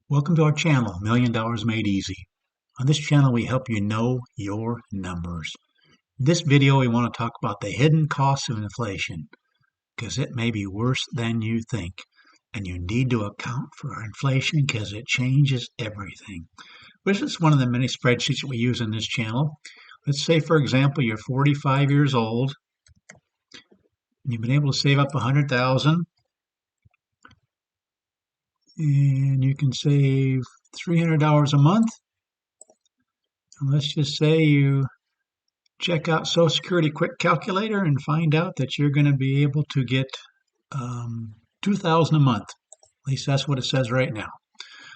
Welcome to our channel, $1 Million Made Easy. On this channel, we help you know your numbers. In this video, we want to talk about the hidden costs of inflation because it may be worse than you think. And you need to account for inflation because it changes everything. This is one of the many spreadsheets that we use on this channel. Let's say, for example, you're 45 years old and you've been able to save up $100,000. And you can save $300 a month. And let's just say you check out Social Security Quick Calculator and find out that you're going to be able to get $2,000 a month. At least that's what it says right now.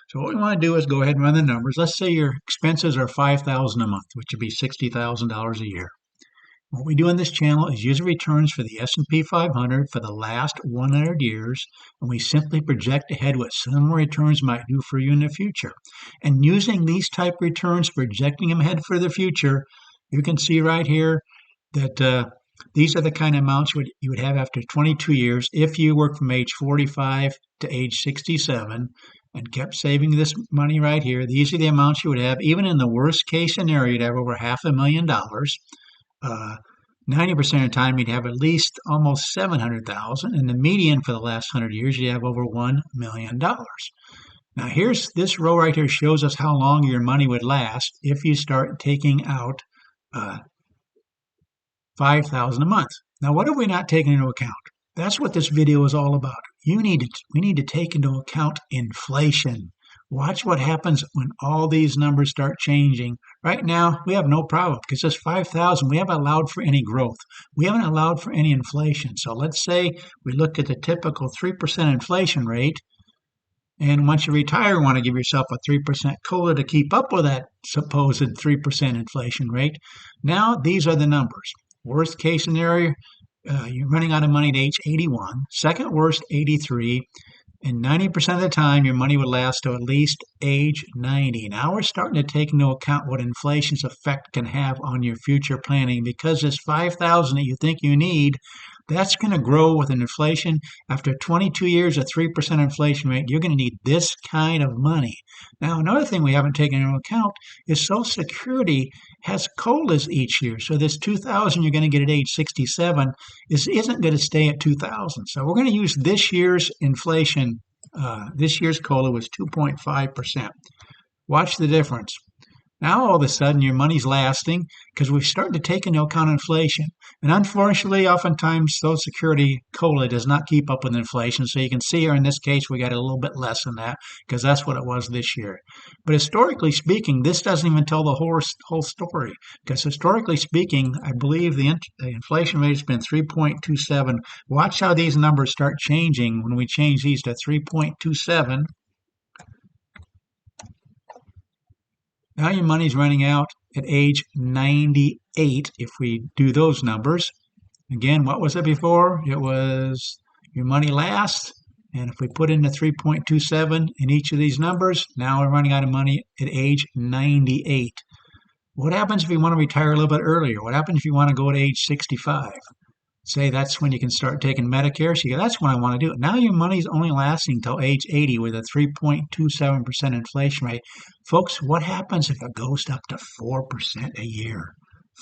So what we want to do is go ahead and run the numbers. Let's say your expenses are $5,000 a month, which would be $60,000 a year. What we do on this channel is use returns for the S&P 500 for the last 100 years, and we simply project ahead what similar returns might do for you in the future. And using these type returns, projecting them ahead for the future, you can see right here that these are the kind of amounts you would have after 22 years if you work from age 45 to age 67 and kept saving this money right here. These are the amounts you would have. Even in the worst case scenario, you'd have over $500,000. 90% of the time you'd have at least almost 700,000, and the median for the last 100 years you'd have over $1 million. Now here's this row right here shows us how long your money would last if you start taking out $5,000 a month. Now what have we not taken into account? That's what this video is all about. We need to take into account inflation. Watch what happens when all these numbers start changing. Right now, we have no problem because this 5,000, we haven't allowed for any growth. We haven't allowed for any inflation. So let's say we look at the typical 3% inflation rate, and once you retire, you want to give yourself a 3% COLA to keep up with that supposed 3% inflation rate. Now, these are the numbers. Worst case scenario, you're running out of money at age 81. Second worst, 83. And 90% of the time, your money would last to at least age 90. Now we're starting to take into account what inflation's effect can have on your future planning, because this 5,000 that you think you need, that's going to grow with an inflation. After 22 years of 3% inflation rate, you're going to need this kind of money. Now, another thing we haven't taken into account is Social Security has COLAs each year. So this 2,000 you're going to get at age 67 isn't going to stay at 2,000. So we're going to use this year's inflation. This year's COLA was 2.5%. Watch the difference. Now, all of a sudden, your money's lasting because we're starting to take into account inflation. And unfortunately, oftentimes, Social Security COLA does not keep up with inflation. So you can see here in this case, we got a little bit less than that because that's what it was this year. But historically speaking, this doesn't even tell the whole story. Because historically speaking, I believe the inflation rate has been 3.27. Watch how these numbers start changing when we change these to 3.27. Now your money's running out at age 98 if we do those numbers. Again, what was it before? It was your money lasts. And if we put in the 3.27 in each of these numbers, now we're running out of money at age 98. What happens if you want to retire a little bit earlier? What happens if you want to go to age 65? Say that's when you can start taking Medicare. So you go, that's when I want to do it. Now your money's only lasting until age 80 with a 3.27% inflation rate. Folks, what happens if it goes up to 4% a year?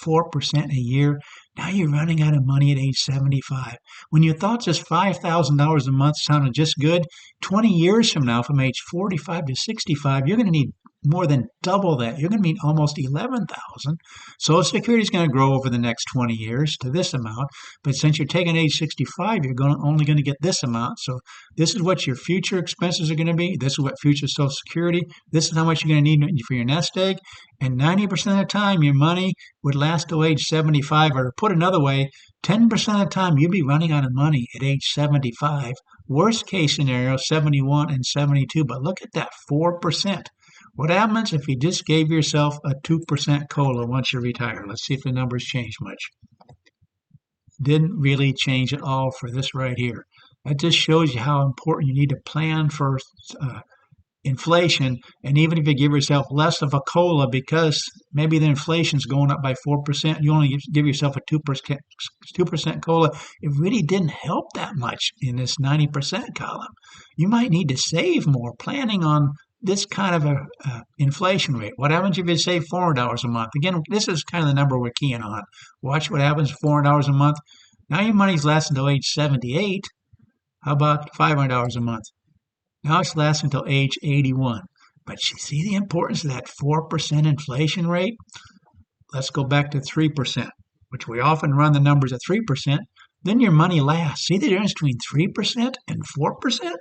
4% a year. Now you're running out of money at age 75. When you thought this $5,000 a month sounded just good, 20 years from now, from age 45 to 65, you're going to need more than double that. You're going to need almost 11,000. Social Security is going to grow over the next 20 years to this amount. But since you're taking age 65, you're only going to get this amount. So this is what your future expenses are going to be. This is what future Social Security. This is how much you're going to need for your nest egg. And 90% of the time, your money would last to age 75. Or put another way, 10% of the time, you'll be running out of money at age 75. Worst case scenario, 71 and 72. But look at that, 4%. What happens if you just gave yourself a 2% COLA once you retire? Let's see if the numbers change much. Didn't really change at all for this right here. That just shows you how important you need to plan for inflation. And even if you give yourself less of a COLA because maybe the inflation's going up by 4%, you only give yourself a 2% COLA, it really didn't help that much in this 90% column. You might need to save more, planning on this kind of a inflation rate? What happens if you save $400 a month? Again, this is kind of the number we're keying on. Watch what happens, $400 a month. Now your money's lasting until age 78. How about $500 a month? Now it's lasting until age 81. But you see the importance of that 4% inflation rate? Let's go back to 3%, which we often run the numbers at 3%. Then your money lasts. See the difference between 3% and 4%?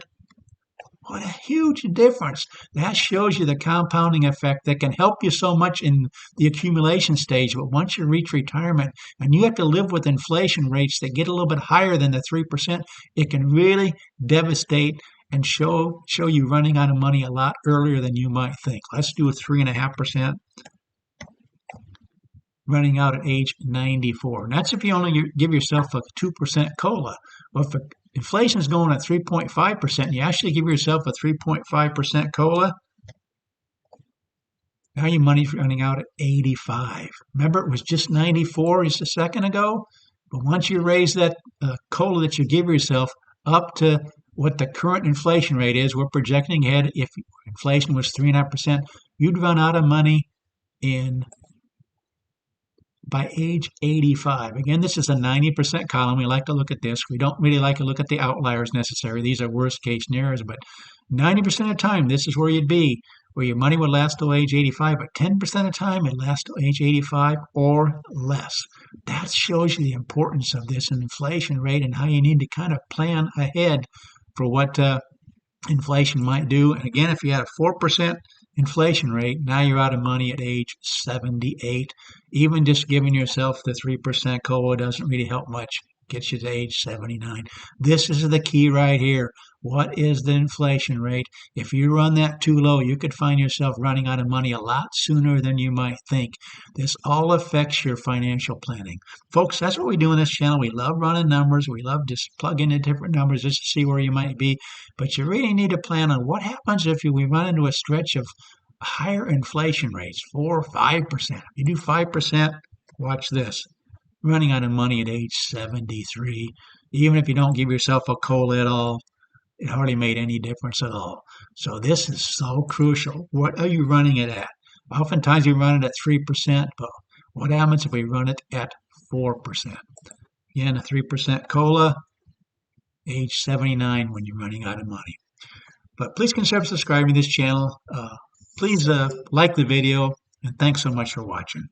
What a huge difference. That shows you the compounding effect that can help you so much in the accumulation stage. But once you reach retirement and you have to live with inflation rates that get a little bit higher than the 3%, it can really devastate and show you running out of money a lot earlier than you might think. Let's do a 3.5%. Running out at age 94. And that's if you only give yourself a 2% COLA. Well, if inflation is going at 3.5%, you actually give yourself a 3.5% COLA, now your money's running out at 85. Remember, it was just 94 just a second ago? But once you raise that COLA that you give yourself up to what the current inflation rate is, we're projecting ahead, if inflation was 3.5%, you'd run out of money by age 85. Again, this is a 90% column. We like to look at this. We don't really like to look at the outliers necessarily. These are worst case scenarios, but 90% of the time, this is where you'd be, where your money would last till age 85, but 10% of the time, it lasts till age 85 or less. That shows you the importance of this inflation rate and how you need to kind of plan ahead for what inflation might do. And again, if you had a 4% inflation rate, now you're out of money at age 78. Even just giving yourself the 3% COLA doesn't really help much. Gets you to age 79. This is the key right here. What is the inflation rate? If you run that too low, you could find yourself running out of money a lot sooner than you might think. This all affects your financial planning. Folks, that's what we do on this channel. We love running numbers. We love just plugging in different numbers just to see where you might be. But you really need to plan on what happens if we run into a stretch of higher inflation rates, 4 or 5%. If you do 5%, watch this. Running out of money at age 73. Even if you don't give yourself a COLA at all, it hardly made any difference at all. So this is so crucial. What are you running it at? Oftentimes we run it at 3%, but what happens if we run it at 4%? Again, a 3% COLA, age 79 when you're running out of money. But please consider subscribing to this channel. Please like the video, and thanks so much for watching.